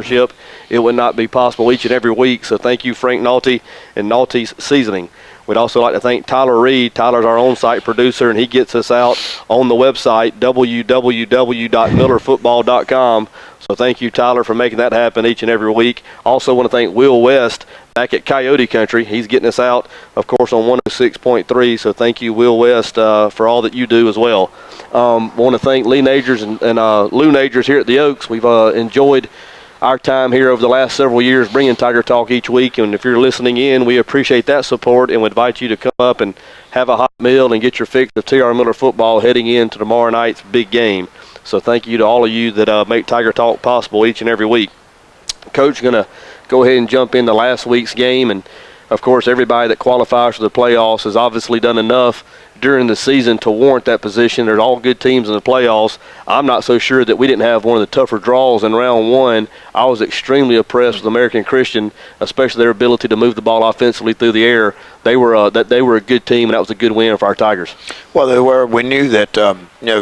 sponsorship, it would not be possible each and every week. So thank you, Frank Naughty and Naughty's Seasoning. We'd also like to thank Tyler Reed. Tyler's our on-site producer, and he gets us out on the website, www.millerfootball.com. So thank you, Tyler, for making that happen each and every week. Also want to thank Will West back at Coyote Country. He's getting us out, of course, on 106.3. So thank you, Will West, for all that you do as well. Want to thank Lee Nagers and Lou Nagers here at the Oaks. We've enjoyed our time here over the last several years bringing Tiger Talk each week, and if you're listening in, we appreciate that support and we invite you to come up and have a hot meal and get your fix of T.R. Miller football heading into tomorrow night's big game. So thank you to all of you that make Tiger Talk possible each and every week. Coach going to go ahead and jump into last week's game, and of course everybody that qualifies for the playoffs has obviously done enough during the season to warrant that position. There's all good teams in the playoffs. I'm not so sure that we didn't have one of the tougher draws in round one. I was extremely impressed with American Christian, especially their ability to move the ball offensively through the air. They were a good team, and that was a good win for our Tigers. Well, they were. We knew that,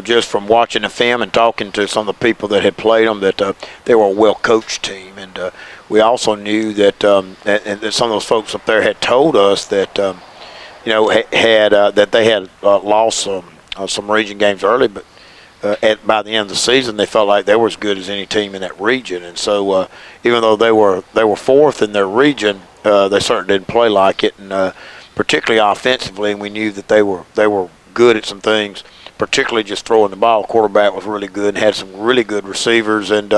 just from watching the film and talking to some of the people that had played them, that they were a well-coached team. And we also knew that, that some of those folks up there had told us that, that they had lost some region games early, but by the end of the season, they felt like they were as good as any team in that region. And so, even though they were fourth in their region, they certainly didn't play like it, and particularly offensively. And we knew that they were good at some things, particularly just throwing the ball. Quarterback was really good and had some really good receivers, and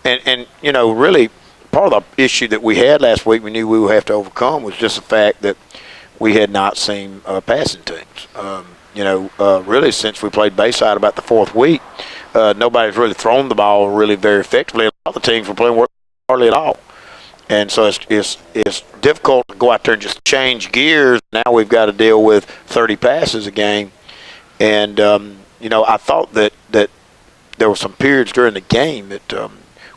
really part of the issue that we had last week, we knew we would have to overcome, was just the fact that we had not seen passing teams. Really since we played Bayside about the fourth week, nobody's really thrown the ball really very effectively. A lot of the teams were playing hardly at all. And so it's difficult to go out there and just change gears. Now we've got to deal with 30 passes a game. And, I thought that there were some periods during the game that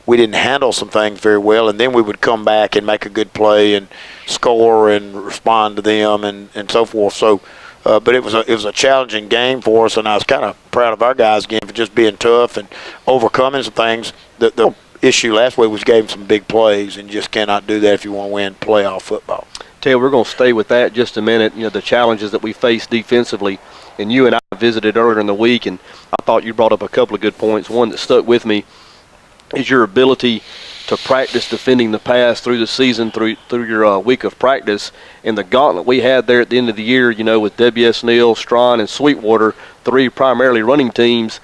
we didn't handle some things very well, and then we would come back and make a good play and score and respond to them and so forth. So, but it was a challenging game for us, and I was kind of proud of our guys again for just being tough and overcoming some things. The issue last week was gave some big plays, and you just cannot do that if you want to win playoff football. Taylor, we're going to stay with that just a minute. The challenges that we face defensively, and you and I visited earlier in the week, and I thought you brought up a couple of good points. One that stuck with me is your ability to practice defending the pass through the season, through your week of practice. And the gauntlet we had there at the end of the year, with W.S. Neal, Strawn, and Sweetwater, three primarily running teams,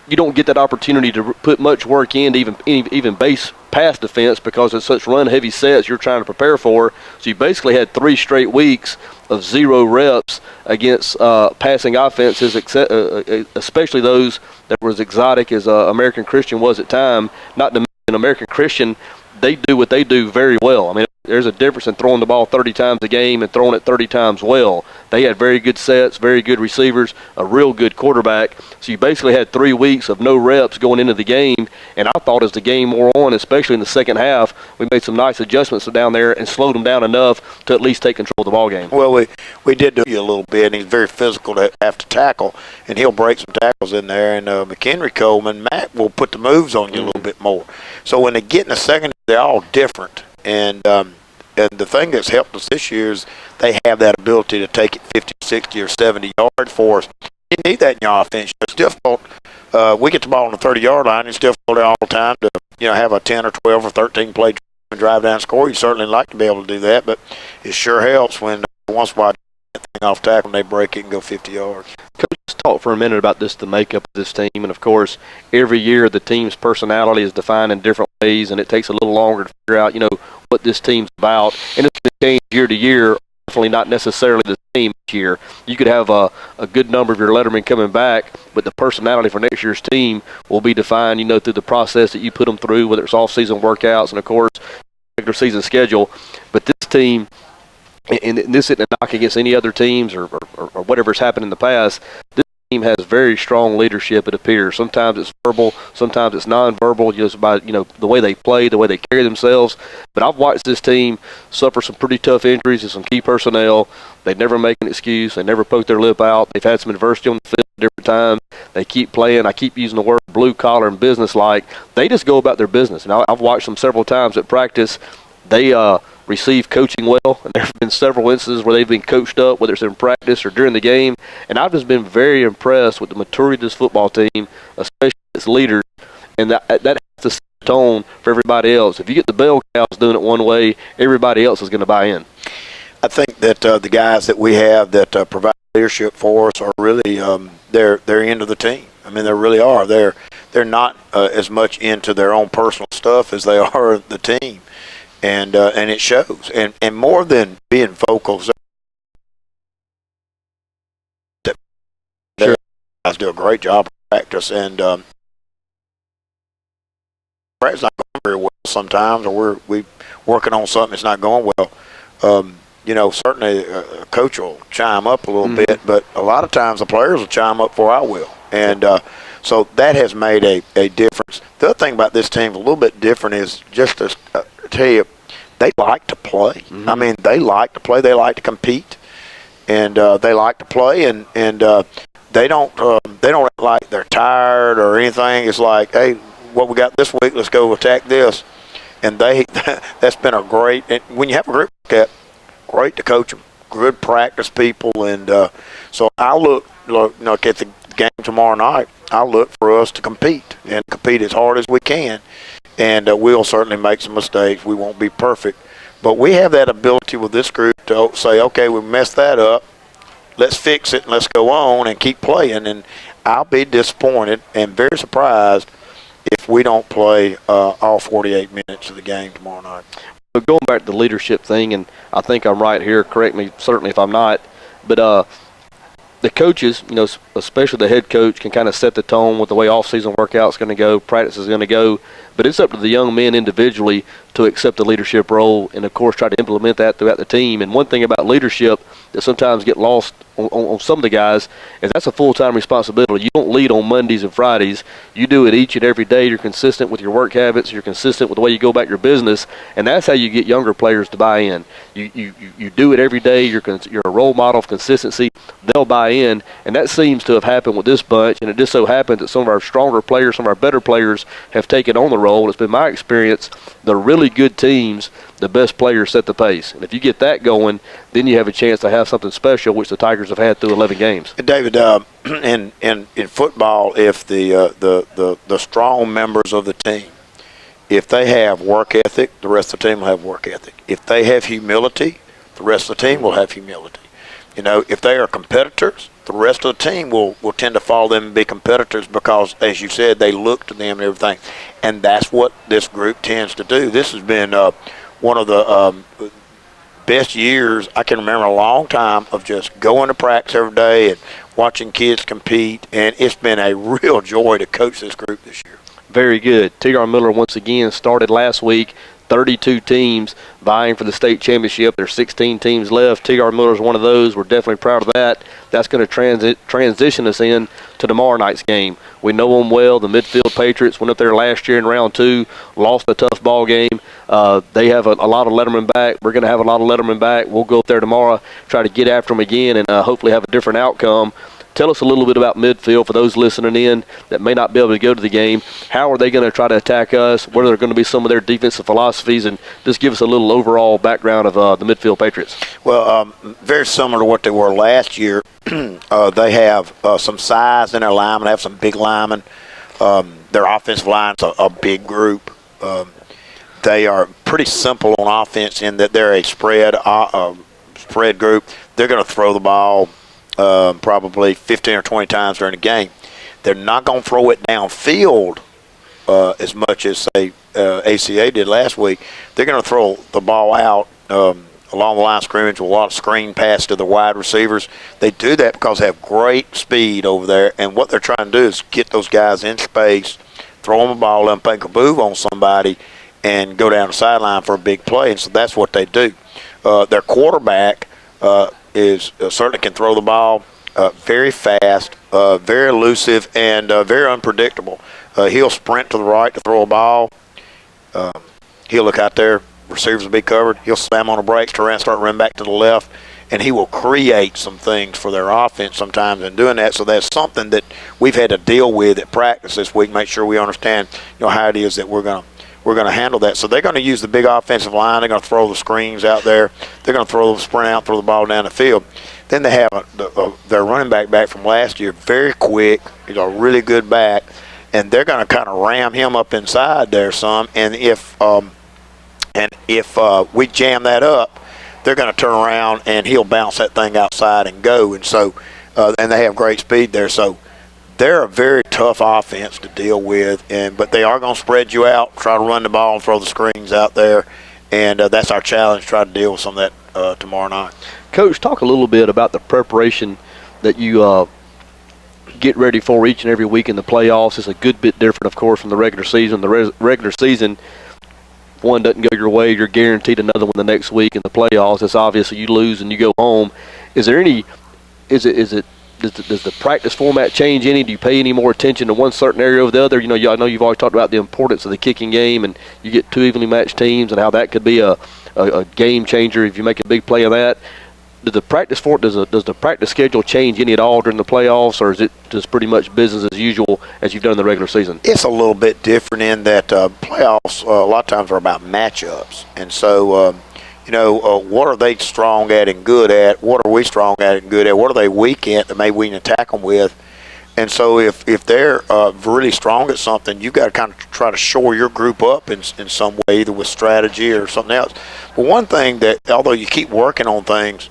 you don't get that opportunity to put much work into even base pass defense because it's such run-heavy sets you're trying to prepare for. So you basically had 3 straight weeks of 0 reps against passing offenses, especially those that were as exotic as American Christian was at time. Not to mention American Christian, they do what they do very well. I mean, there's a difference in throwing the ball 30 times a game and throwing it 30 times well. They had very good sets, very good receivers, a real good quarterback. So you basically had 3 weeks of no reps going into the game. And I thought as the game wore on, especially in the second half, we made some nice adjustments down there and slowed them down enough to at least take control of the ball game. Well, we did do a little bit, and he's very physical to have to tackle, and he'll break some tackles in there. And McHenry Coleman, Matt will put the moves on you a little bit more. So when they get in the second, they're all different. And the thing that's helped us this year is they have that ability to take it 50, 60, or 70 yards for us. You need that in your offense. It's difficult. We get the ball on the 30-yard line. It's difficult all the time to have a 10 or 12 or 13 play drive down and score. You certainly like to be able to do that, but it sure helps when once in a while that thing off tackle and they break it and go 50 yards. Coach, let's talk for a minute about the makeup of this team. And, of course, every year the team's personality is defined in different ways, and it takes a little longer to figure out, what this team's about. And it's going to change year to year, definitely not necessarily the same each year. You could have a good number of your lettermen coming back, but the personality for next year's team will be defined, through the process that you put them through, whether it's off-season workouts and, of course, regular season schedule. But this team, and this isn't a knock against any other teams or whatever's happened in the past, this team has very strong leadership, it appears. Sometimes it's verbal, sometimes it's nonverbal, just by the way they play, the way they carry themselves. But I've watched this team suffer some pretty tough injuries and some key personnel. They never make an excuse. They never poke their lip out. They've had some adversity on the field at different times. They keep playing. I keep using the word blue collar and business-like. They just go about their business. And I've watched them several times at practice. They receive coaching well, and there have been several instances where they've been coached up, whether it's in practice or during the game, and I've just been very impressed with the maturity of this football team, especially its leaders, and that has to set the tone for everybody else. If you get the bell cows doing it one way, everybody else is going to buy in. I think that the guys that we have that provide leadership for us are really they're into the team. I mean, they really are. They're not as much into their own personal stuff as they are the team. And it shows. And more than being vocal, Sure. guys do a great job of practice. And practice not going very well sometimes, or we're working on something that's not going well. Certainly a coach will chime up a little bit, but a lot of times the players will chime up before I will. And so that has made a difference. The other thing about this team, a little bit different, is just to tell you, they like to play. I mean, they like to play. They like to compete, and they like to play. And they don't act like they're tired or anything. It's like, hey, what we got this week? Let's go attack this. And that's been a great. And when you have a group like that, great to coach them. Good practice people, and so I look at the game tomorrow night. I look for us to compete and compete as hard as we can. And we'll certainly make some mistakes. We won't be perfect. But we have that ability with this group to say, okay, we messed that up. Let's fix it and let's go on and keep playing. And I'll be disappointed and very surprised if we don't play all 48 minutes of the game tomorrow night. But going back to the leadership thing, and I think I'm right here, correct me certainly if I'm not, but the coaches, especially the head coach, can kind of set the tone with the way off-season workout's going to go, practice is going to go. But it's up to the young men individually to accept the leadership role and, of course, try to implement that throughout the team. And one thing about leadership that sometimes get lost on some of the guys is that's a full-time responsibility. You don't lead on Mondays and Fridays. You do it each and every day. You're consistent with your work habits. You're consistent with the way you go about your business. And that's how you get younger players to buy in. You do it every day. You're a role model of consistency. They'll buy in. And that seems to have happened with this bunch. And it just so happens that some of our stronger players, some of our better players have taken on the role. It's been my experience, the really good teams, the best players set the pace. And if you get that going, then you have a chance to have something special, which the Tigers have had through 11 games. David, in football, if the strong members of the team, if they have work ethic, the rest of the team will have work ethic. If they have humility, the rest of the team will have humility. If they are competitors, the rest of the team will tend to follow them and be competitors because, as you said, they look to them and everything. And that's what this group tends to do. This has been one of the best years I can remember in a long time of just going to practice every day and watching kids compete. And it's been a real joy to coach this group this year. Very good. T.R. Miller once again started last week. 32 teams vying for the state championship. There's 16 teams left. T.R. Miller is one of those. We're definitely proud of that. That's going to transition us in to tomorrow night's game. We know them well. The Midfield Patriots went up there last year in round 2, lost a tough ball game. They have a lot of lettermen back. We're going to have a lot of lettermen back. We'll go up there tomorrow, try to get after them again, and hopefully have a different outcome. Tell us a little bit about Midfield for those listening in that may not be able to go to the game. How are they going to try to attack us? What are going to be some of their defensive philosophies? And just give us a little overall background of the Midfield Patriots. Well, very similar to what they were last year. They have some size in their linemen. They have some big linemen. Their offensive line's a big group. They are pretty simple on offense in that they're a spread group. They're going to throw the ball probably 15 or 20 times during the game. They're not going to throw it downfield as much as, say, ACA did last week. They're going to throw the ball out along the line of scrimmage with a lot of screen pass to the wide receivers. They do that because they have great speed over there, and what they're trying to do is get those guys in space, throw them a ball, let them make a move on somebody, and go down the sideline for a big play. And so that's what they do. Their quarterback is certainly can throw the ball very fast, very elusive, and very unpredictable. He'll sprint to the right to throw a ball. He'll look out there. Receivers will be covered. He'll slam on the brakes, turn around, start running back to the left, and he will create some things for their offense sometimes in doing that. So that's something that we've had to deal with at practice this week. Make sure we understand, how it is that we're gonna handle that. So they're going to use the big offensive line. They're going to throw the screens out there. They're going to throw the sprint out, throw the ball down the field. Then they have their running back from last year, very quick. He's a really good back, and they're going to kind of ram him up inside there some. And if we jam that up, they're going to turn around and he'll bounce that thing outside and go. And so, and they have great speed there. So they're a very tough offense to deal with. But they are going to spread you out, try to run the ball and throw the screens out there. And that's our challenge, try to deal with some of that tomorrow night. Coach, talk a little bit about the preparation that you get ready for each and every week in the playoffs. It's a good bit different, of course, from the regular season. The regular season, one doesn't go your way, you're guaranteed another one the next week. In the playoffs, it's obviously you lose and you go home. Does the practice format change any? Do you pay any more attention to one certain area over the other? I know you've always talked about the importance of the kicking game, and you get two evenly matched teams and how that could be a game changer if you make a big play of that. Does the practice schedule change any at all during the playoffs, or is it just pretty much business as usual as you've done in the regular season? It's a little bit different in that playoffs a lot of times are about matchups, and so what are they strong at and good at? What are we strong at and good at? What are they weak at that maybe we can attack them with? And so if they're really strong at something, you've got to kind of try to shore your group up in some way, either with strategy or something else. But one thing that, although you keep working on things,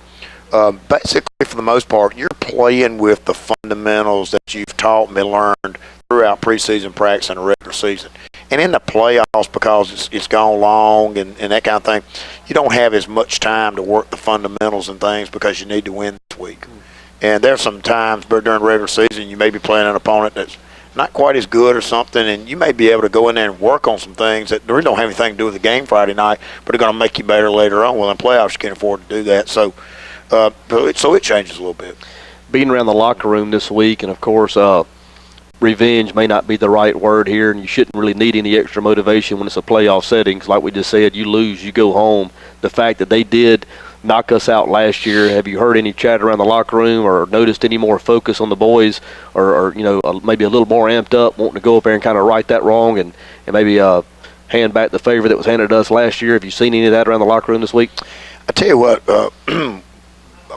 basically, for the most part, you're playing with the fundamentals that you've taught and learned throughout preseason practice and the regular season. And in the playoffs, because it's gone long and that kind of thing, you don't have as much time to work the fundamentals and things because you need to win this week. And there's some times during regular season you may be playing an opponent that's not quite as good or something, and you may be able to go in there and work on some things that really don't have anything to do with the game Friday night, but are going to make you better later on. Well, in playoffs, you can't afford to do that. So it changes a little bit. Being around the locker room this week, and of course, revenge may not be the right word here, and you shouldn't really need any extra motivation when it's a playoff setting. 'Cause like we just said, you lose, you go home. The fact that they did knock us out last year, have you heard any chat around the locker room or noticed any more focus on the boys, or maybe a little more amped up, wanting to go up there and kind of right that wrong and maybe hand back the favor that was handed to us last year? Have you seen any of that around the locker room this week? I tell you what,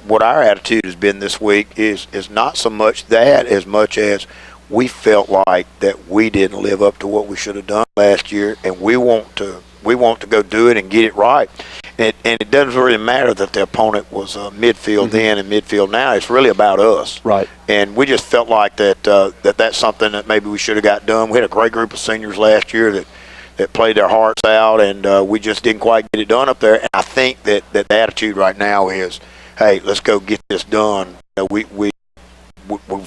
what our attitude has been this week is not so much that as much as we felt like that we didn't live up to what we should have done last year, and we want to go do it and get it right. And it doesn't really matter that the opponent was midfield then and midfield now. It's really about us. Right. And we just felt like that's something that maybe we should have got done. We had a great group of seniors last year that played their hearts out, and we just didn't quite get it done up there. And I think that the attitude right now is, hey, let's go get this done. We've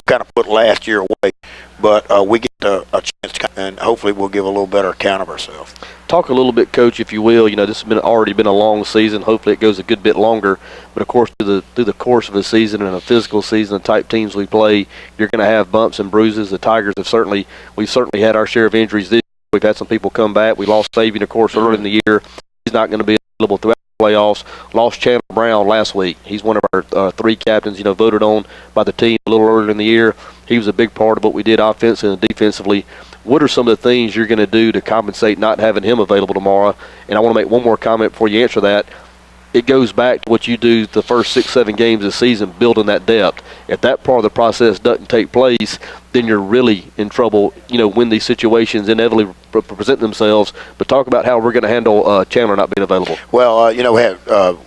kind of put last year away, but we get a chance to, and hopefully we'll give a little better account of ourselves. Talk a little bit, Coach, if you will. This has already been a long season. Hopefully it goes a good bit longer. But, of course, through the course of a season and a physical season, the type teams we play, you're going to have bumps and bruises. The Tigers we've certainly had our share of injuries this year. We've had some people come back. We lost Fabian, of course, early in the year. He's not going to be available throughout the playoffs. Lost Chandler Brown last week. He's one of our three captains, voted on by the team a little earlier in the year. He was a big part of what we did offensively and defensively. What are some of the things you're going to do to compensate not having him available tomorrow? And I want to make one more comment before you answer that. It goes back to what you do the first 6-7 games of the season, building that depth. If that part of the process doesn't take place, then you're really in trouble, when these situations inevitably present themselves. But talk about how we're going to handle Chandler not being available. Well,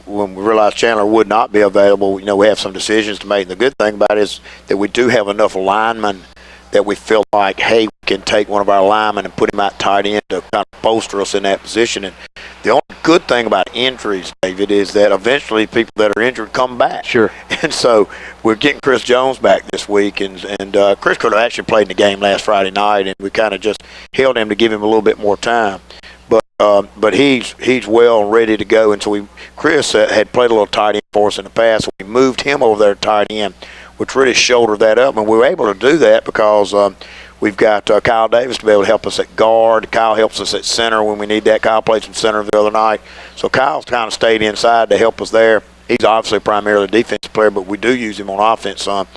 when we realized Chandler would not be available, we have some decisions to make. And the good thing about it is that we do have enough linemen that we feel like, hey, we can take one of our linemen and put him out tight end to kind of bolster us in that position. And the only good thing about injuries, David, is that eventually people that are injured come back. Sure. And so we're getting Chris Jones back this week, and Chris could have actually played in the game last Friday night, and we kind of just held him to give him a little bit more time. But he's well and ready to go. And so Chris had played a little tight end for us in the past. So we moved him over there tight end. which really shouldered that up. And we were able to do that because we've got Kyle Davis to be able to help us at guard. Kyle helps us at center when we need that. Kyle played some center the other night. So Kyle's kind of stayed inside to help us there. He's obviously primarily a defensive player, but we do use him on offense some.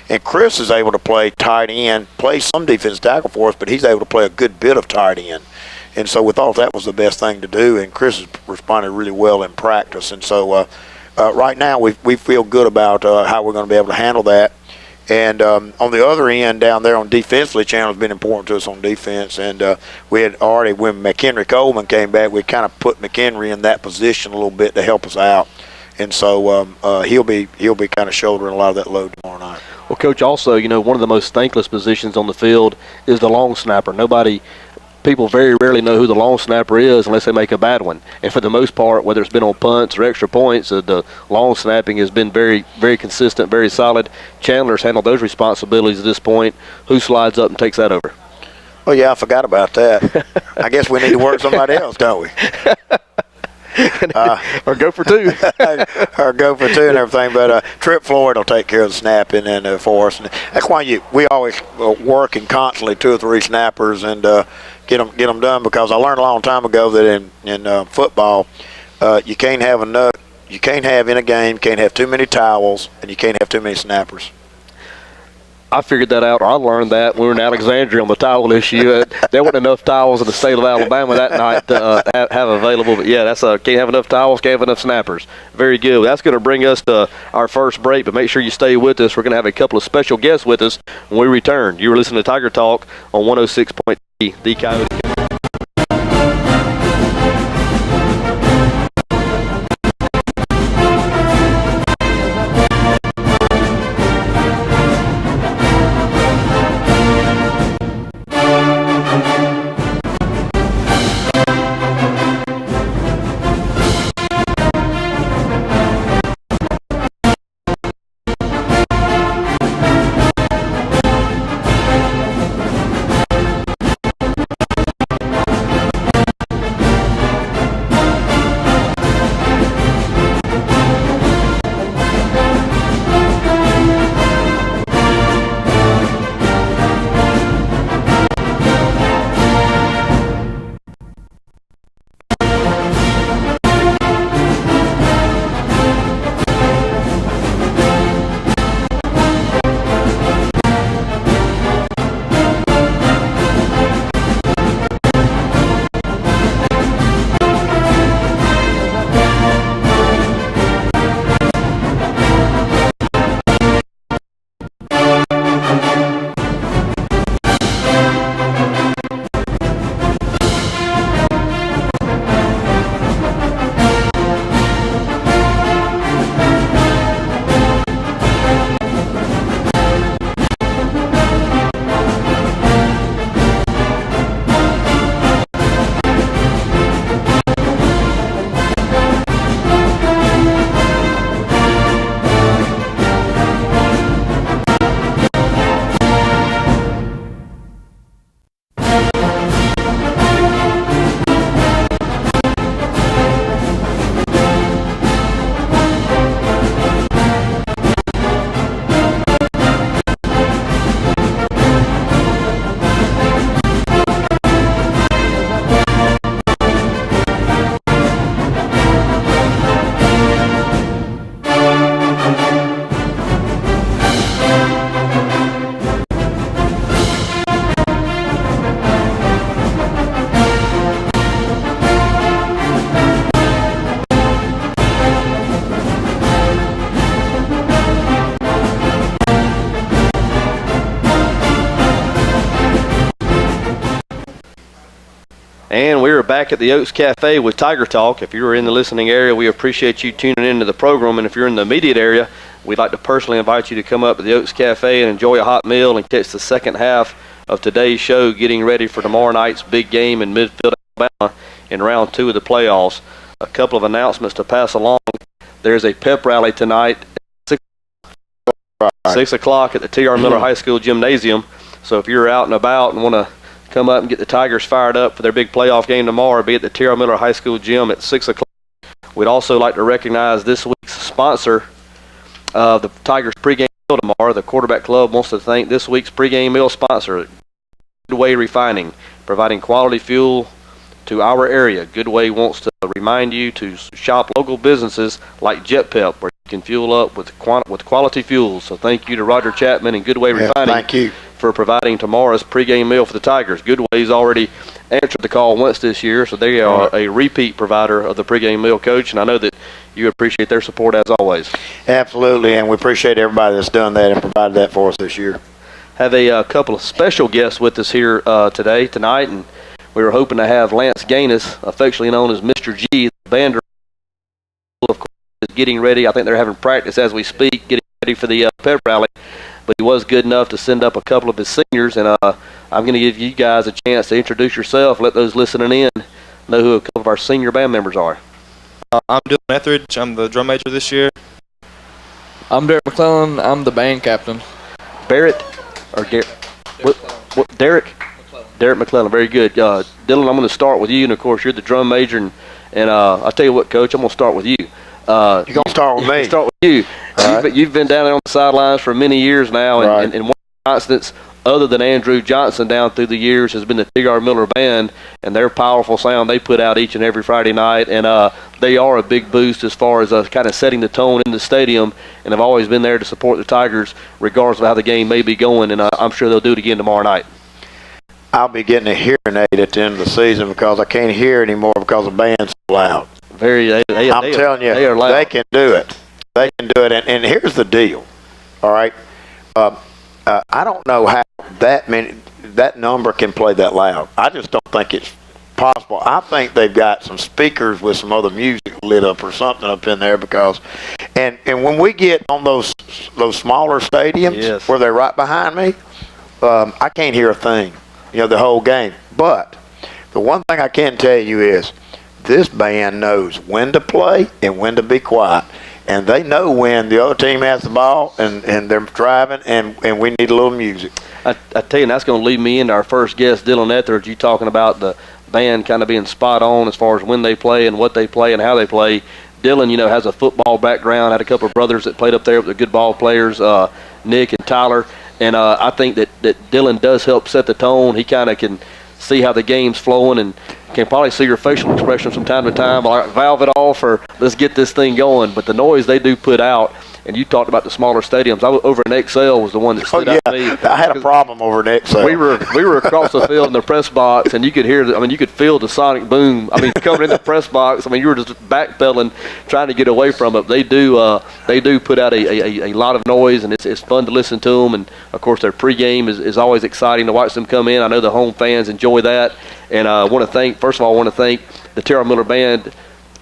And Chris is able to play tight end, play some defensive tackle for us, but he's able to play a good bit of tight end. And so we thought that was the best thing to do, and Chris has responded really well in practice. And so right now we feel good about how we're going to be able to handle that. And on the other end down there on defensively, Chandler's been important to us on defense. And we had already, when McHenry Coleman came back, we kind of put McHenry in that position a little bit to help us out. And so he'll be kind of shouldering a lot of that load tomorrow night. Well, Coach, also, one of the most thankless positions on the field is the long snapper. People very rarely know who the long snapper is unless they make a bad one. And for the most part, whether it's been on punts or extra points, the long snapping has been very, very consistent, very solid. Chandler's handled those responsibilities at this point. Who slides up and takes that over? Oh, yeah, I forgot about that. I guess we need to work somebody else, don't we? Or go for two. Or go for two and everything. But Trip Floyd will take care of the snapping and for us. And that's why we always working constantly 2 or 3 snappers and get them done, because I learned a long time ago that in football you can't have in a game, you can't have too many towels, and you can't have too many snappers. I figured that out, or I learned that when we were in Alexandria on the towel issue. There weren't enough towels in the state of Alabama that night to have available. But, yeah, that's can't have enough towels, can't have enough snappers. Very good. That's going to bring us to our first break, but make sure you stay with us. We're going to have a couple of special guests with us when we return. You were listening to Tiger Talk on 106.3 The Coyote. And we are back at the Oaks Cafe with Tiger Talk. If you're in the listening area, we appreciate you tuning into the program. And if you're in the immediate area, we'd like to personally invite you to come up to the Oaks Cafe and enjoy a hot meal and catch the second half of today's show, getting ready for tomorrow night's big game in Midfield, Alabama in round 2 of the playoffs. A couple of announcements to pass along. There's a pep rally tonight at 6 o'clock at the T.R. Miller High School Gymnasium. So if you're out and about and want to come up and get the Tigers fired up for their big playoff game tomorrow, be at the T.R. Miller High School Gym at 6 o'clock. We'd also like to recognize this week's sponsor of the Tigers pregame tomorrow, the Quarterback Club wants to thank this week's pregame meal sponsor, Goodway Refining, providing quality fuel to our area. Goodway wants to remind you to shop local businesses like Jet Pep, where you can fuel up with quality fuels. So thank you to Roger Chapman and Goodway Refining for providing tomorrow's pregame meal for the Tigers. Goodway's already answered the call once this year, so they are a repeat provider of the pregame meal, Coach, and I know that you appreciate their support as always. Absolutely, and we appreciate everybody that's done that and provided that for us this year. Have a couple of special guests with us here tonight, and we were hoping to have Lance Gaines, affectionately known as Mr. G, the band of course, is getting ready. I think they're having practice as we speak, getting ready for the pep rally. But he was good enough to send up a couple of his seniors, and I'm going to give you guys a chance to introduce yourself, let those listening in know who a couple of our senior band members are. I'm Dylan Etheridge. I'm the drum major this year. I'm Derek McClellan. I'm the band captain. Barrett or Derek? What, Derek? McClellan. Derek McClellan. Very good. Dylan, I'm going to start with you, and of course you're the drum major, and I'll tell you what, Coach, I'm going to start with you. You're going to start with me. Start with you. You've been down there on the sidelines for many years now, and one of the constants, other than Andrew Johnson down through the years, has been the T.R. Miller Band and their powerful sound they put out each and every Friday night. And they are a big boost as far as kind of setting the tone in the stadium, and have always been there to support the Tigers regardless of how the game may be going. And I'm sure they'll do it again tomorrow night. I'll be getting a hearing aid at the end of the season because I can't hear anymore because the band's so loud. I'm telling you, they can do it. They can do it. And here's the deal, all right? I don't know how that number can play that loud. I just don't think it's possible. I think they've got some speakers with some other music lit up or something up in there because, and when we get on those smaller stadiums where they're right behind me, I can't hear a thing, the whole game. But the one thing I can tell you is this band knows when to play and when to be quiet. And they know when the other team has the ball and they're driving and we need a little music. I tell you, and that's going to lead me into our first guest, Dylan Etheridge. You talking about the band kind of being spot on as far as when they play and what they play and how they play. Dylan, has a football background, had a couple of brothers that played up there with the good ball players, Nick and Tyler. And I think that Dylan does help set the tone. He kind of can see how the game's flowing and can probably see your facial expression from time to time. Like, valve it off or let's get this thing going. But the noise they do put out, and you talked about the smaller stadiums. Over in XL was the one that stood out to me. I had a problem over in XL. We were across the field in the press box, and you could hear you could feel the sonic boom. Coming in the press box. You were just backpedaling, trying to get away from it. They do put out a lot of noise, and it's fun to listen to them. And of course, their pregame is always exciting to watch them come in. I know the home fans enjoy that. And I want to thank the T.R. Miller Band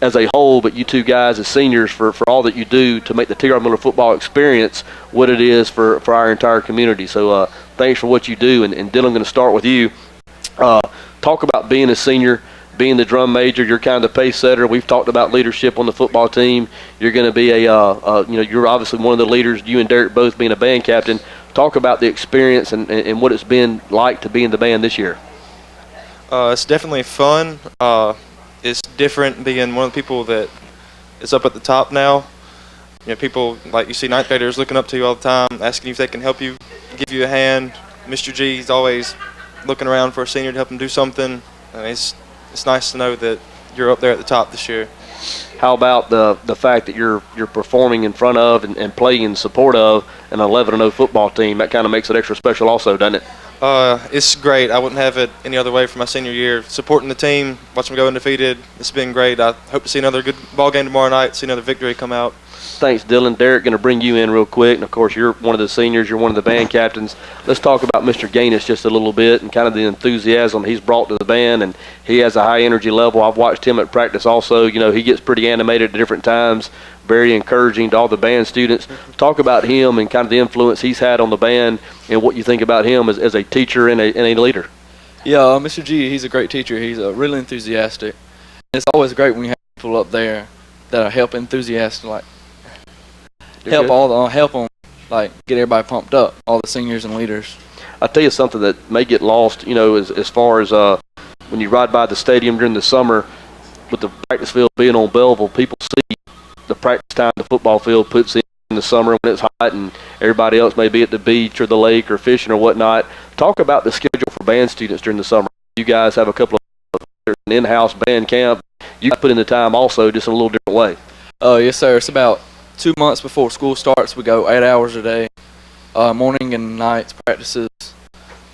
as a whole, but you two guys as seniors for all that you do to make the T.R. Miller football experience what it is for our entire community. So thanks for what you do. And Dylan, I'm going to start with you. Talk about being a senior, being the drum major. You're kind of the pace setter. We've talked about leadership on the football team. You're going to be you're obviously one of the leaders, you and Derek both being a band captain. Talk about the experience and what it's been like to be in the band this year. It's definitely fun. It's different being one of the people that is up at the top now. People like you see ninth graders looking up to you all the time, asking you if they can help you, give you a hand. Mr. G is always looking around for a senior to help him do something. It's nice to know that you're up there at the top this year. How about the fact that you're performing in front of and playing in support of an 11-0 football team? That kind of makes it extra special also, doesn't it? It's great. I wouldn't have it any other way for my senior year. Supporting the team, watching them go undefeated, it's been great. I hope to see another good ball game tomorrow night, see another victory come out. Thanks, Dylan. Derek, going to bring you in real quick. And, of course, you're one of the seniors. You're one of the band captains. Let's talk about Mr. Gaines just a little bit and kind of the enthusiasm he's brought to the band. And he has a high energy level. I've watched him at practice also. He gets pretty animated at different times, very encouraging to all the band students. Talk about him and kind of the influence he's had on the band and what you think about him as a teacher and a leader. Yeah, Mr. G, he's a great teacher. He's really enthusiastic. It's always great when you have people up there that are help enthusiastic, like help them, like get everybody pumped up, all the seniors and leaders. I'll tell you something that may get lost, as far as when you ride by the stadium during the summer with the practice field being on Belleville, people see the practice time the football field puts in the the summer when it's hot and everybody else may be at the beach or the lake or fishing or whatnot. Talk about the schedule for band students during the summer. You guys have a couple of an in-house band camp. You put in the time also, just in a little different way. Yes, sir. It's about 2 months before school starts. We go 8 hours a day, morning and nights practices,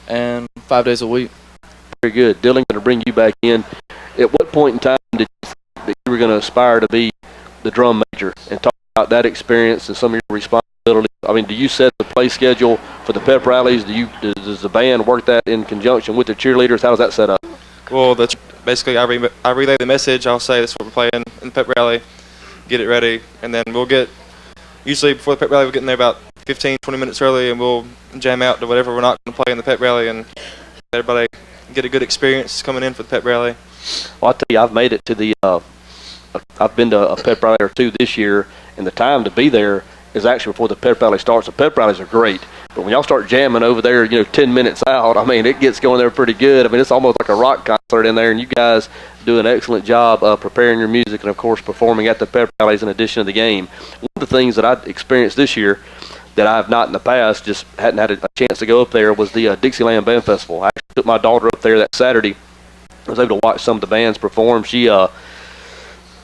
and 5 days a week. Very good. Dylan, going to bring you back in. At what point in time did you think that you were going to aspire to be the drum major, and talk about that experience and some of your responsibilities? I mean, do you set the play schedule for the pep rallies? Does the band work that in conjunction with the cheerleaders? How does that set up? Well, that's basically I relay the message. I'll say this is what we're playing in the pep rally, get it ready, and then we'll get, usually before the pep rally, we'll get in there about 15, 20 minutes early, and we'll jam out to whatever we're not going to play in the pep rally, and everybody get a good experience coming in for the pep rally. Well, I'll tell you, I've made it to the I've been to a pep rally or two this year, and the time to be there is actually before the pep rally starts. The pep rallies are great, but when y'all start jamming over there, 10 minutes out, I mean, it gets going there pretty good. I mean, it's almost like a rock concert in there, and you guys do an excellent job of preparing your music and, of course, performing at the pep rallies in addition to the game. One of the things that I experienced this year that I have not in the past, just hadn't had a chance to go up there, was the Dixieland Band Festival. I actually took my daughter up there that Saturday. I was able to watch some of the bands perform. She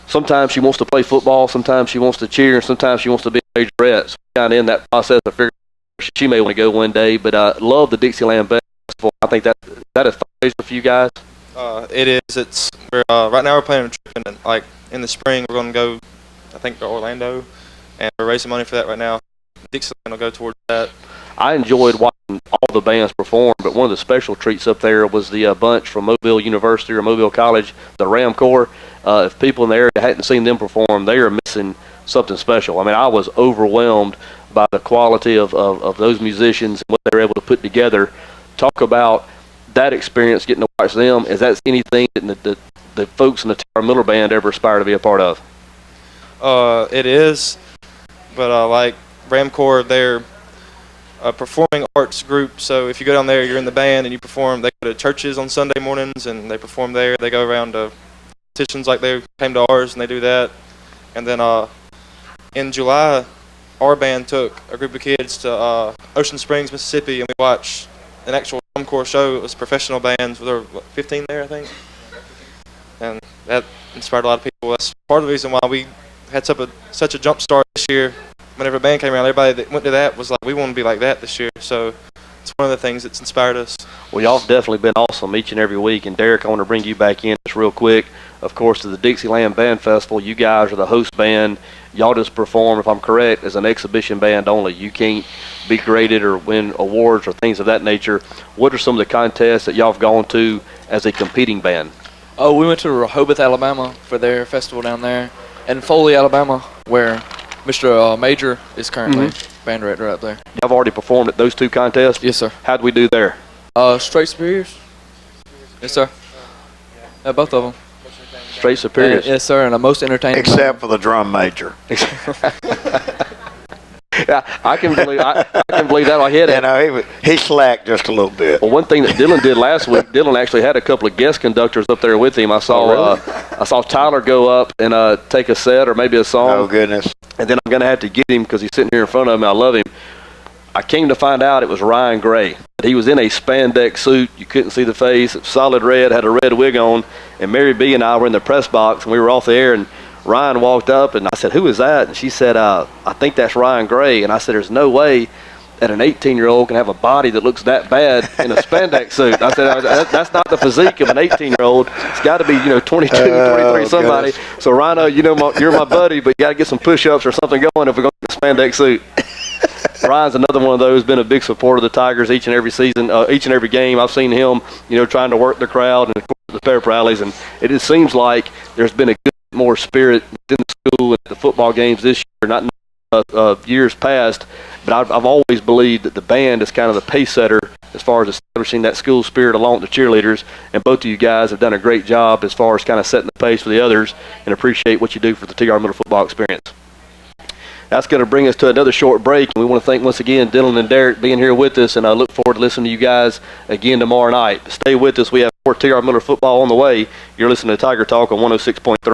sometimes she wants to play football, sometimes she wants to cheer, and sometimes she wants to be a majorette. So kind of in that process of figuring she may want to go one day. But I love the Dixieland Band Festival. I think that is fundraiser for you guys. It is. We're right now we're planning a trip, and like in the spring we're going to go, I think, to Orlando, and we're raising money for that right now. Dixieland will go towards that. I enjoyed watching all the bands perform, but one of the special treats up there was the bunch from Mobile University or Mobile College, the Ram Corps. If people in the area hadn't seen them perform, they are missing something special. I mean, I was overwhelmed by the quality of those musicians and what they were able to put together. Talk about that experience, getting to watch them. Is that anything that the folks in the Tara Miller Band ever aspire to be a part of? It is, but like Ram Corps, they're a performing arts group, so if you go down there, you're in the band and you perform. They go to churches on Sunday mornings and they perform there. They go around to competitions like they came to ours and they do that. And then in July, our band took a group of kids to Ocean Springs, Mississippi, and we watched an actual drum corps show. It was professional bands. There were 15 there, I think. And that inspired a lot of people. That's part of the reason why we had such a jump start this year. Whenever a band came around, everybody that went to that was like, we want to be like that this year. So it's one of the things that's inspired us. Well, y'all have definitely been awesome each and every week. And Derek, I want to bring you back in just real quick. Of course, to the Dixieland Band Festival, you guys are the host band. Y'all just perform, if I'm correct, as an exhibition band only. You can't be graded or win awards or things of that nature. What are some of the contests that y'all have gone to as a competing band? Oh, we went to Rehoboth, Alabama for their festival down there, and Foley, Alabama, where Mr. Major is currently band director up there. Y'all have already performed at those two contests? Yes, sir. How'd we do there? Straight Superiors. Yes, sir. Both of them. Straight Superiors? Yes, sir, and the most entertaining. Except for the drum major. Yeah, I can believe that. I hit it. He slacked just a little bit. Well, one thing that Dylan did last week, Dylan actually had a couple of guest conductors up there with him. I saw Tyler go up and take a set or maybe a song. Oh, goodness. And then I'm going to have to get him because he's sitting here in front of me. I love him. I came to find out it was Ryan Gray. He was in a spandex suit. You couldn't see the face. It was solid red, had a red wig on. And Mary B and I were in the press box, and we were off the air, and Ryan walked up, and I said, "Who is that?" And she said, "I think that's Ryan Gray." And I said, "There's no way that an 18-year-old can have a body that looks that bad in a spandex suit." I said, "That's not the physique of an 18-year-old. It's got to be, 22, 23, somebody." Goodness. So, Rhino, you're my buddy, but you got to get some push-ups or something going if we're going to get a spandex suit. Ryan's another one of those, been a big supporter of the Tigers each and every season, each and every game. I've seen him, trying to work the crowd and, of course, the pep rallies, and it just seems like there's been a good more spirit in the school and the football games this year, not years past. But I've always believed that the band is kind of the pace setter as far as establishing that school spirit along with the cheerleaders. And both of you guys have done a great job as far as kind of setting the pace for the others, and appreciate what you do for the TR Middle football experience. That's going to bring us to another short break, and we want to thank once again Dylan and Derek being here with us, and I look forward to listening to you guys again tomorrow night. Stay with us. We have more TR Miller football on the way. You're listening to Tiger Talk on 106.3.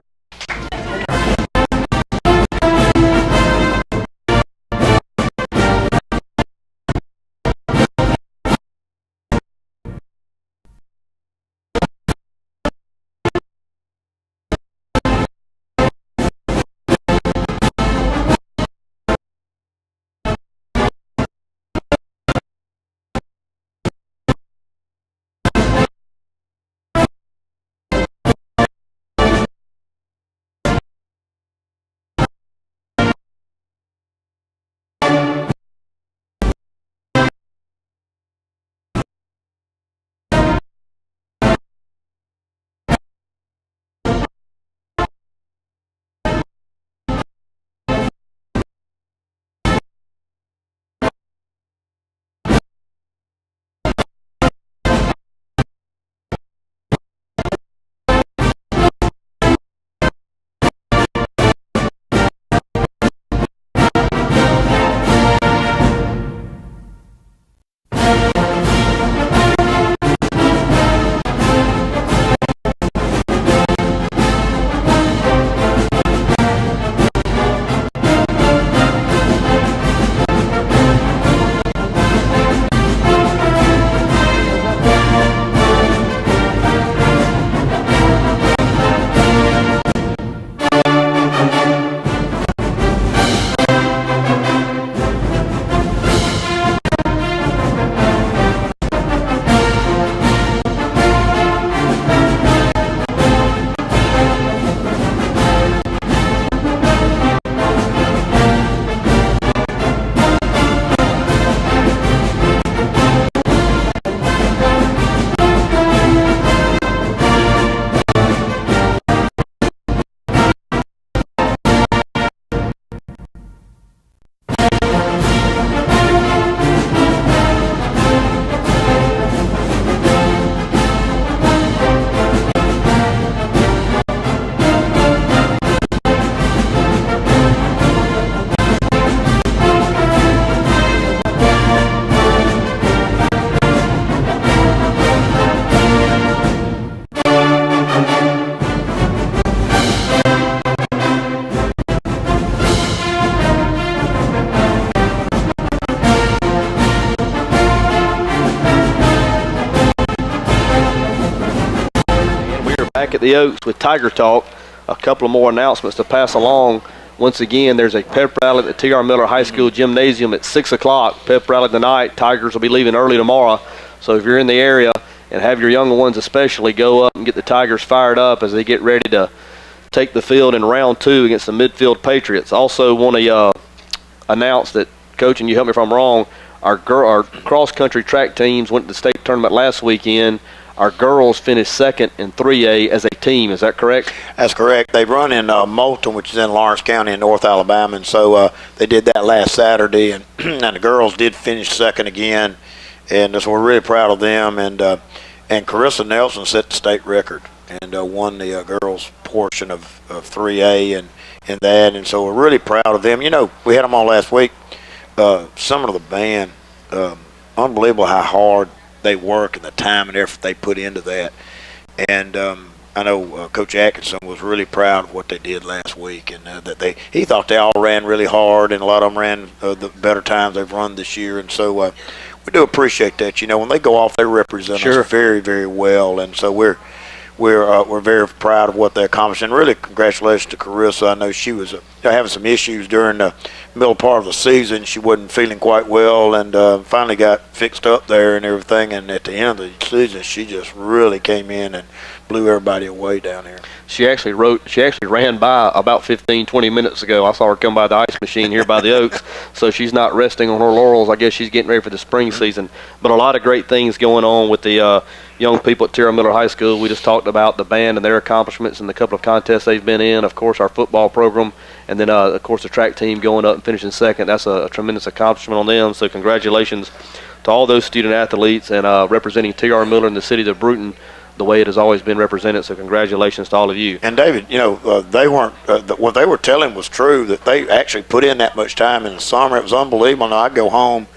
Back at the Oaks with Tiger Talk. A couple of more announcements to pass along. Once again, there's a pep rally at the T.R. Miller High School Gymnasium at 6 o'clock. Pep rally tonight. Tigers will be leaving early tomorrow. So if you're in the area and have your younger ones especially, go up and get the Tigers fired up as they get ready to take the field in round 2 against the Midfield Patriots. Also want to announce that, Coach, and you help me if I'm wrong, our cross-country track teams went to the state tournament last weekend. Our girls finished second in 3A as a team. Is that correct? That's correct. They run in Moulton, which is in Lawrence County in North Alabama, and so they did that last Saturday, and, and the girls did finish second again, and so we're really proud of them. And Carissa Nelson set the state record and won the girls' portion of 3A and that, and so we're really proud of them. You know, we had them on last week. Some of the band, unbelievable how hard they work and the time and effort they put into that. And I know Coach Atkinson was really proud of what they did last week, and that he thought they all ran really hard, and a lot of them ran the better times they've run this year. And so we do appreciate that. You know, when they go off, they represent us very, very well, and so we're very proud of what they accomplished. And really, congratulations to Carissa. I know she was having some issues during the middle part of the season. She wasn't feeling quite well, and finally got fixed up there and everything. And at the end of the season, she just really came in and blew everybody away down there. She actually ran by about 15-20 minutes ago. I saw her come by the ice machine here by the Oaks, so she's not resting on her laurels. I guess she's getting ready for the spring season. But a lot of great things going on with the young people at T.R. Miller High School. We just talked about the band and their accomplishments and the couple of contests they've been in. Of course, our football program, and then of course the track team going up and finishing second. That's a tremendous accomplishment on them. So congratulations to all those student athletes and representing T.R. Miller in the city of Bruton the way it has always been represented. So congratulations to all of you. And David, you know, they weren't what they were telling was true, that they actually put in that much time in the summer. It was unbelievable. Now, I'd go home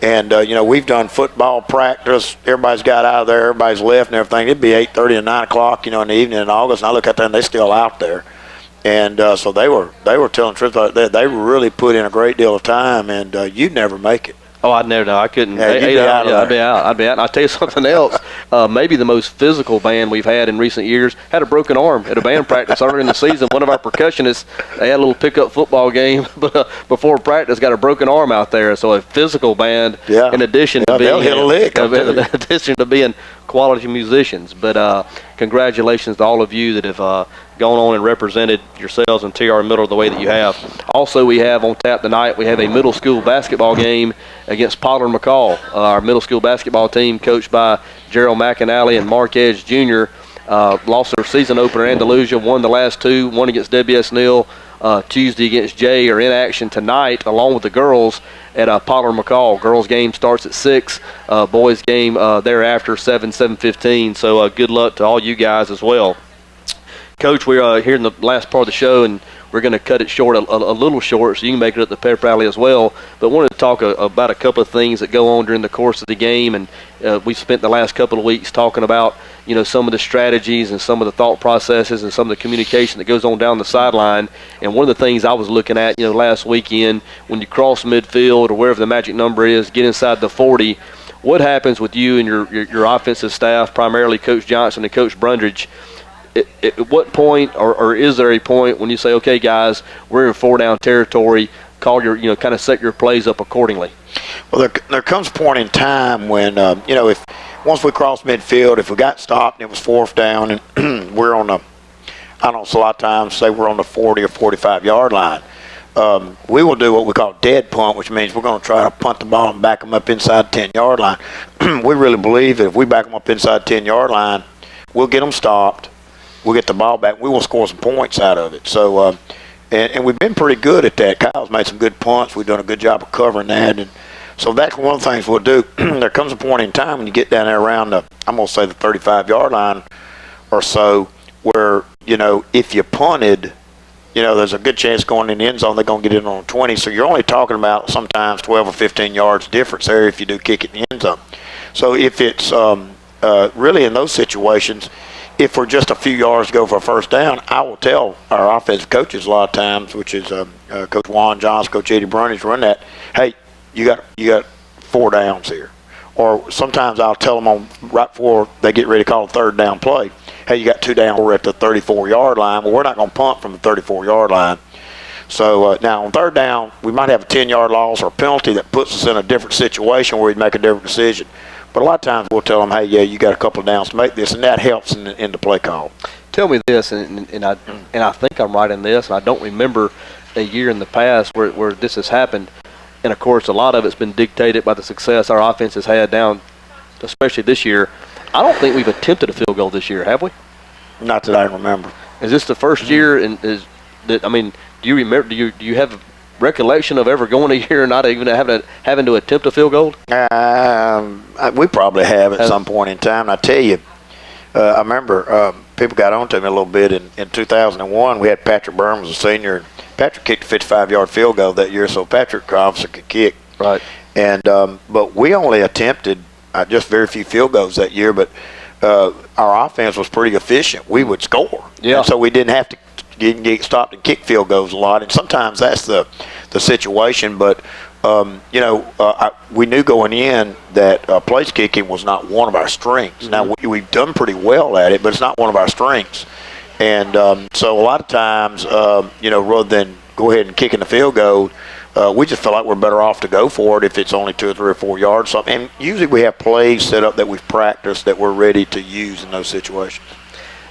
and you know, we've done football practice, everybody's got out of there, everybody's left and everything. It'd be 8:30 and 9 o'clock, you know, in the evening in August, and I look at them and they're still out there. And so they were telling truth like that. They really put in a great deal of time, and you'd never make it. Oh, I'd never know. I couldn't. Yeah, you'd be out I'd be out. I'd be out. And I'll tell you something else. Maybe the most physical band we've had in recent years had a broken arm at a band practice earlier in the season. One of our percussionists, they had a little pickup football game before practice, got a broken arm out there. So a physical band, in addition to being, hit a lick, in addition to being quality musicians. But congratulations to all of you that have gone on and represented yourselves in T.R. Miller the way that you have. Also, we have on tap tonight, we have a middle school basketball game against Pollard McCall. Our middle school basketball team, coached by Gerald McAnally and Mark Edge Jr., lost their season opener in Andalusia, won the last two, one against W.S. Neal, Tuesday against Jay, are in action tonight along with the girls at Pollard McCall. Girls game starts at 6, boys game thereafter 7:15. So good luck to all you guys as well. Coach, we're here in the last part of the show, and we're going to cut it short, a little short, so you can make it at the pep rally as well. But wanted to talk about a couple of things that go on during the course of the game, and we spent the last couple of weeks talking about, you know, some of the strategies and some of the thought processes and some of the communication that goes on down the sideline. And one of the things I was looking at, you know, last weekend, when you cross midfield or wherever the magic number is, get inside the 40, what happens with you and your offensive staff, primarily Coach Johnson and Coach Brundage? At what point, or is there a point when you say, okay, guys, we're in 4-down territory, call your, you know, kind of set your plays up accordingly? Well, there comes a point in time when, you know, if once we cross midfield, if we got stopped and it was 4th down and we're on the, I don't know, so a lot of times say we're on the 40 or 45-yard line, we will do what we call dead punt, which means we're going to try to punt the ball and back them up inside the 10-yard line. We really believe that if we back them up inside the 10-yard line, we'll get them stopped. We'll get the ball back. We will score some points out of it. So, and we've been pretty good at that. Kyle's made some good punts. We've done a good job of covering that. And so that's one of the things we'll do. There comes a point in time when you get down there around the, I'm going to say the 35-yard line or so, where, you know, if you punted, you know, there's a good chance going in the end zone, they're going to get in on 20. So you're only talking about sometimes 12 or 15 yards difference there if you do kick it in the end zone. So if it's really in those situations, if we're just a few yards to go for a 1st down, I will tell our offensive coaches a lot of times, which is Coach Juan Johnson, Coach Eddie Brundage, run that, hey, you got 4 downs here. Or sometimes I'll tell them on right before they get ready to call a 3rd down play, hey, you got 2 down, we're at the 34-yard line. Well, we're not going to punt from the 34-yard line. So now on 3rd down, we might have a 10-yard loss or a penalty that puts us in a different situation where we'd make a different decision. But a lot of times we'll tell them, hey, yeah, you got a couple of downs to make this, and that helps in the play call. Tell me this, and I think I'm right in this, and I don't remember a year in the past where this has happened. And, of course, a lot of it's been dictated by the success our offense has had down, especially this year. I don't think we've attempted a field goal this year, have we? Not that I remember. Is this the first year? And do you remember? Do you have a recollection of ever going a year and not even having to attempt a field goal? We probably have at some point in time. I tell you, I remember people got on to me a little bit in 2001. We had Patrick Burns as a senior. Patrick kicked a 55-yard field goal that year, so Patrick obviously could kick. Right. And but we only attempted just very few field goals that year, but our offense was pretty efficient. We would score. Yeah. And so we didn't have to get stopped and kick field goals a lot. And sometimes that's the situation. But, we knew going in that place kicking was not one of our strengths. Now, we've done pretty well at it, but it's not one of our strengths. And so a lot of times, rather than go ahead and kick in the field goal, we just feel like we're better off to go for it if it's only 2 or 3 or 4 yards. Something. And usually we have plays set up that we've practiced that we're ready to use in those situations.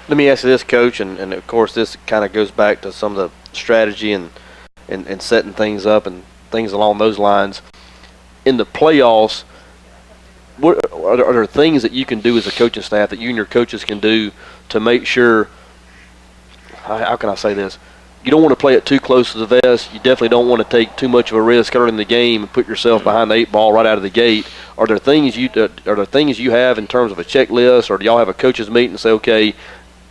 Let me ask you this, Coach, and of course this kind of goes back to some of the strategy and setting things up and things along those lines. In the playoffs, are there things that you can do as a coaching staff that you and your coaches can do to make sure, how can I say this, you don't want to play it too close to the vest. You definitely don't want to take too much of a risk early in the game and put yourself behind the 8 ball right out of the gate. Are there things you have in terms of a checklist, or do y'all have a coaches meeting and say, okay,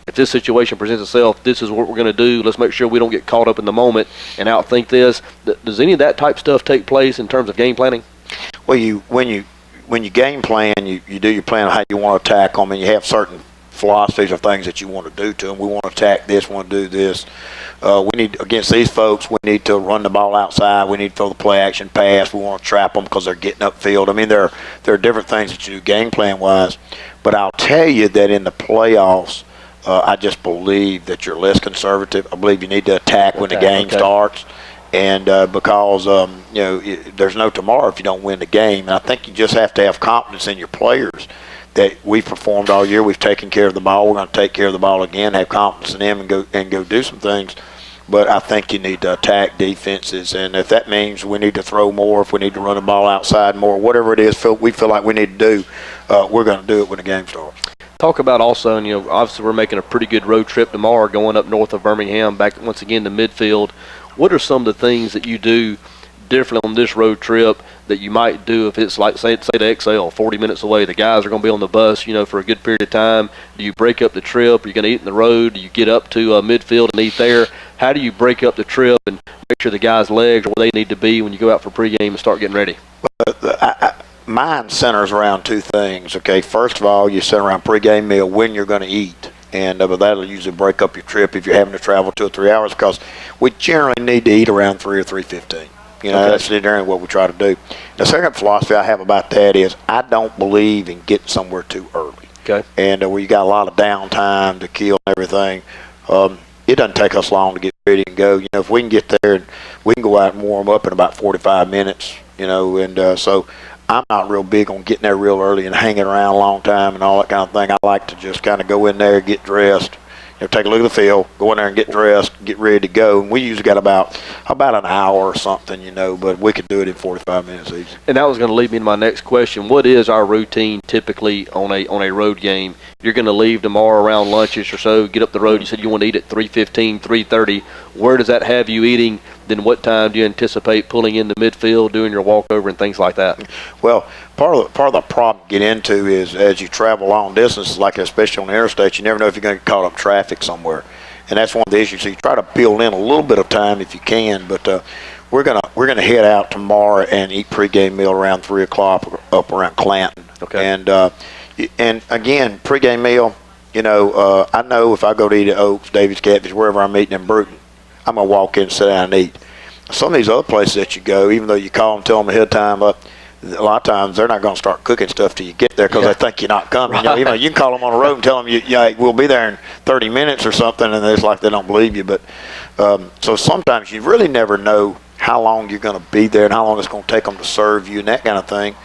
if this situation presents itself, this is what we're going to do. Let's make sure we don't get caught up in the moment and outthink this. Does any of that type stuff take place in terms of game planning? Well, when you game plan, you do your plan on how you want to attack them, and you have certain philosophies or things that you want to do to them. We want to attack this, we want to do this. We need, against these folks, we need to run the ball outside. We need to throw the play action pass. We want to trap them because they're getting upfield. I mean, there are different things that you do game plan wise. But I'll tell you that in the playoffs, I just believe that you're less conservative. I believe you need to attack when the game starts. And because, there's no tomorrow if you don't win the game. And I think you just have to have confidence in your players that we've performed all year. We've taken care of the ball. We're going to take care of the ball again, have confidence in them and go do some things. But I think you need to attack defenses. And if that means we need to throw more, if we need to run the ball outside more, whatever it is we feel like we need to do, we're going to do it when the game starts. Talk about also, and obviously we're making a pretty good road trip tomorrow, going up north of Birmingham, back once again to midfield. What are some of the things that you do differently on this road trip that you might do if it's like, say the XL, 40 minutes away, the guys are going to be on the bus, for a good period of time? Do you break up the trip? Are you going to eat in the road? Do you get up to midfield and eat there? How do you break up the trip and make sure the guys' legs are where they need to be when you go out for pregame and start getting ready? Mine centers around 2 things, okay? First of all, you center around pregame meal, when you're going to eat. And but that'll usually break up your trip if you're having to travel 2 or 3 hours, because we generally need to eat around 3 or 3:15. That's generally what we try to do. The second philosophy I have about that is I don't believe in getting somewhere too early. Okay. And where you got a lot of downtime to kill and everything, it doesn't take us long to get ready and go. If we can get there and we can go out and warm up in about 45 minutes, and so I'm not real big on getting there real early and hanging around a long time and all that kind of thing. I like to just kind of go in there, get dressed, take a look at the field, go in there and get dressed, get ready to go. And we usually got about an hour or something, but we could do it in 45 minutes easy. And that was going to lead me to my next question. What is our routine typically on a road game? You're going to leave tomorrow around lunches or so, get up the road. You said you want to eat at 3:15, 3:30. Where does that have you eating? Then what time do you anticipate pulling into midfield, doing your walkover and things like that? Well, part of the problem to get into is as you travel long distances, like especially on the interstate, you never know if you're going to get caught up traffic somewhere. And that's one of the issues. So you try to build in a little bit of time if you can, but we're gonna head out tomorrow and eat pregame meal around 3 o'clock up around Clanton. Okay. And again, pregame meal. I know if I go to eat at Oaks, David's Catfish, wherever I'm eating in Bruton, I'm gonna walk in, sit down, and eat. Some of these other places that you go, even though you call them, tell them ahead of time up, a lot of times they're not going to start cooking stuff till you get there because they think you're not coming. Right. You know, you can call them on the road and tell them we'll be there in 30 minutes or something, and it's like they don't believe you. But so sometimes you really never know how long you're going to be there and how long it's going to take them to serve you and that kind of thing.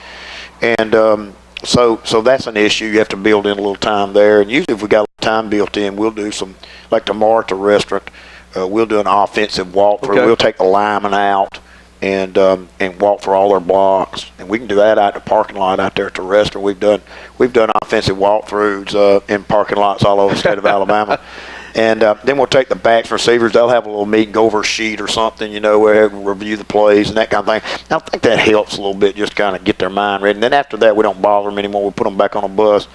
And so that's an issue. You have to build in a little time there. And usually if we got a little time built in, we'll do some, like tomorrow at the restaurant, we'll do an offensive walkthrough. Okay. We'll take the linemen out and walk through all their blocks. And we can do that out in the parking lot out there at the restaurant. We've done offensive walkthroughs in parking lots all over the state of Alabama. And then we'll take the backs receivers. They'll have a little meeting, go over a sheet or something, where we review the plays and that kind of thing. And I think that helps a little bit, just kind of get their mind ready. And then after that, we don't bother them anymore. We put them back on a bus,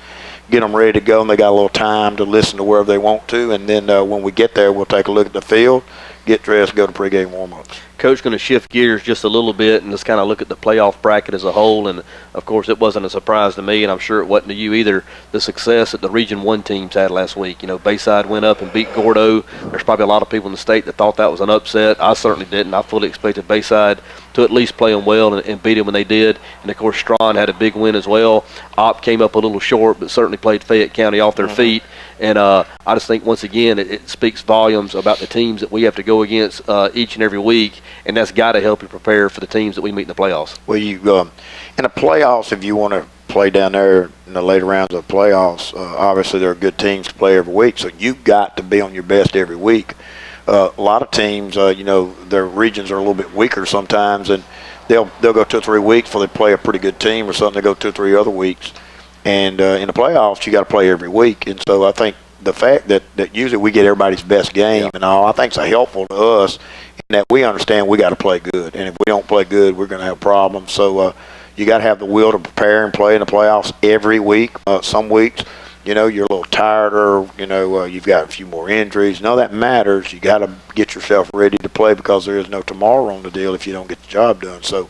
get them ready to go, and they got a little time to listen to wherever they want to. And then when we get there, we'll take a look at the field, get dressed, go to pregame warm-ups. Coach, going to shift gears just a little bit and just kind of look at the playoff bracket as a whole. And, of course, it wasn't a surprise to me, and I'm sure it wasn't to you either, the success that the Region 1 teams had last week. Bayside went up and beat Gordo. There's probably a lot of people in the state that thought that was an upset. I certainly didn't. I fully expected Bayside to at least play them well and beat them when they did. And, of course, Strawn had a big win as well. Opp came up a little short, but certainly played Fayette County off their feet. And I just think, once again, it speaks volumes about the teams that we have to go against each and every week, and that's got to help you prepare for the teams that we meet in the playoffs. Well, in the playoffs, if you want to play down there in the later rounds of the playoffs, obviously there are good teams to play every week, so you've got to be on your best every week. A lot of teams, their regions are a little bit weaker sometimes, and they'll go 2 or 3 weeks before they play a pretty good team or something. They go 2 or 3 other weeks. And in the playoffs, you got to play every week. And so I think the fact that usually we get everybody's best game and all, I think is helpful to us in that we understand we got to play good. And if we don't play good, we're going to have problems. So you got to have the will to prepare and play in the playoffs every week. Some weeks, you're a little tired, or you've got a few more injuries. None of that matters. You got to get yourself ready to play, because there is no tomorrow on the deal if you don't get the job done. So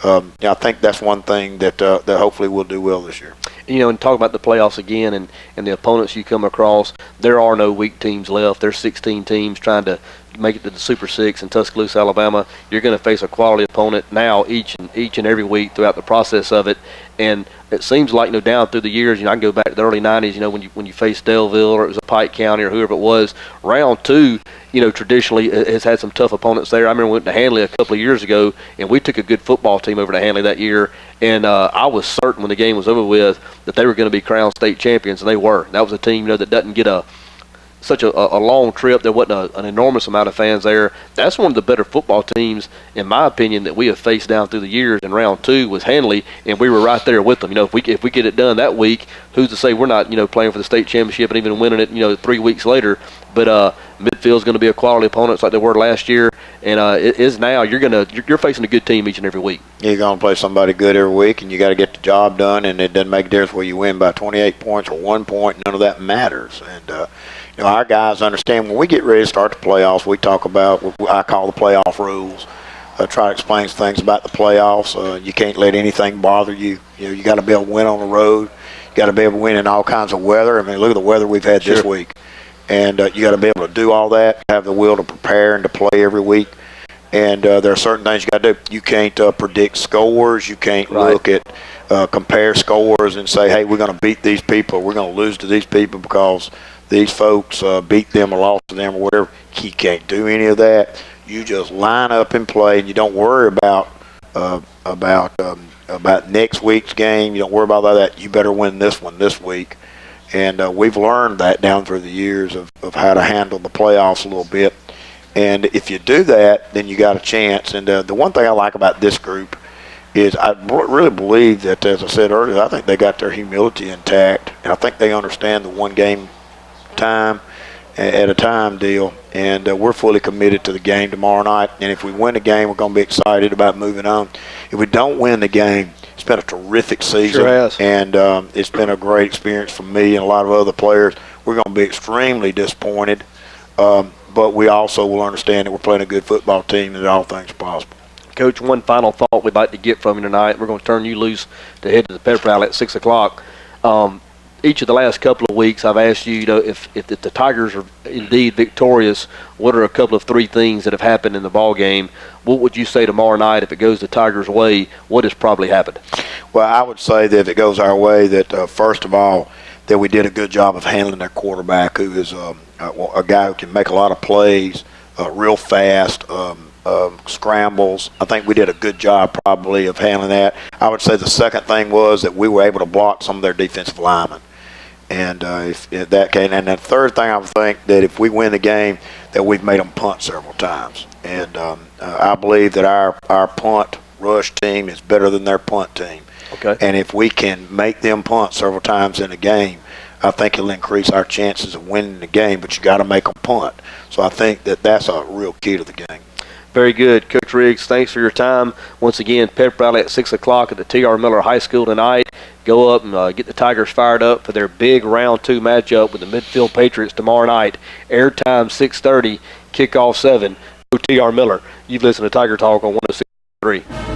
I think that's one thing that hopefully we'll do well this year. And talk about the playoffs again and the opponents you come across, there are no weak teams left. There's 16 teams trying to make it to the Super Six in Tuscaloosa, Alabama. You're going to face a quality opponent now each and every week throughout the process of it. And it seems like, down through the years, I can go back to the early 90s, when you faced Delville, or it was a Pike County or whoever it was, round 2, traditionally has had some tough opponents there. I remember we went to Handley a couple of years ago, and we took a good football team over to Handley that year, and I was certain when the game was over with that they were going to be crowned state champions, and they were. That was a team, that doesn't get such a long trip. There wasn't an enormous amount of fans there. That's one of the better football teams, in my opinion, that we have faced down through the years. In round 2 was Handley, and we were right there with them. If we get it done that week, who's to say we're not playing for the state championship and even winning it 3 weeks later? But Midfield's going to be a quality opponent, it's like they were last year, and it is now. You're facing a good team each and every week. You're going to play somebody good every week, and you got to get the job done. And it doesn't make a difference whether you win by 28 points or 1 point. None of that matters. And our guys understand when we get ready to start the playoffs, we talk about what I call the playoff rules. Try to explain some things about the playoffs. You can't let anything bother you. You got to be able to win on the road. You got to be able to win in all kinds of weather. I mean, look at the weather we've had this week. And you got to be able to do all that, have the will to prepare and to play every week. And there are certain things you got to do. You can't predict scores. You can't look at compare scores and say, hey, we're going to beat these people. We're going to lose to these people because these folks beat them or lost to them or whatever. You can't do any of that. You just line up and play, and you don't worry about next week's game. You don't worry about that. You better win this one this week. And we've learned that down through the years of how to handle the playoffs a little bit. And if you do that, then you got a chance. And the one thing I like about this group is I really believe that, as I said earlier, I think they got their humility intact. And I think they understand the one game time at a time deal. And we're fully committed to the game tomorrow night. And if we win the game, we're going to be excited about moving on. If we don't win the game, it's been a terrific season. Sure has. And it's been a great experience for me and a lot of other players. We're going to be extremely disappointed. But we also will understand that we're playing a good football team and that all things are possible. Coach, one final thought we'd like to get from you tonight. We're going to turn you loose to head to the pep rally at 6 o'clock. each of the last couple of weeks, I've asked you, if the Tigers are indeed victorious, what are a couple of three things that have happened in the ball game? What would you say tomorrow night if it goes the Tigers' way? What has probably happened? Well, I would say that if it goes our way, that first of all, that we did a good job of handling their quarterback, who is a guy who can make a lot of plays, real fast, scrambles. I think we did a good job probably of handling that. I would say the second thing was that we were able to block some of their defensive linemen. And if that came, and the third thing I would think that if we win the game, that we've made them punt several times. And I believe that our punt rush team is better than their punt team. Okay. And if we can make them punt several times in a game, I think it'll increase our chances of winning the game. But you got to make them punt. So I think that that's a real key to the game. Very good. Coach Riggs, thanks for your time. Once again, pep rally at 6 o'clock at the T.R. Miller High School tonight. Go up and get the Tigers fired up for their big round 2 matchup with the Midfield Patriots tomorrow night. Airtime 6:30, kickoff 7. Go T.R. Miller. You've listened to Tiger Talk on 106.3.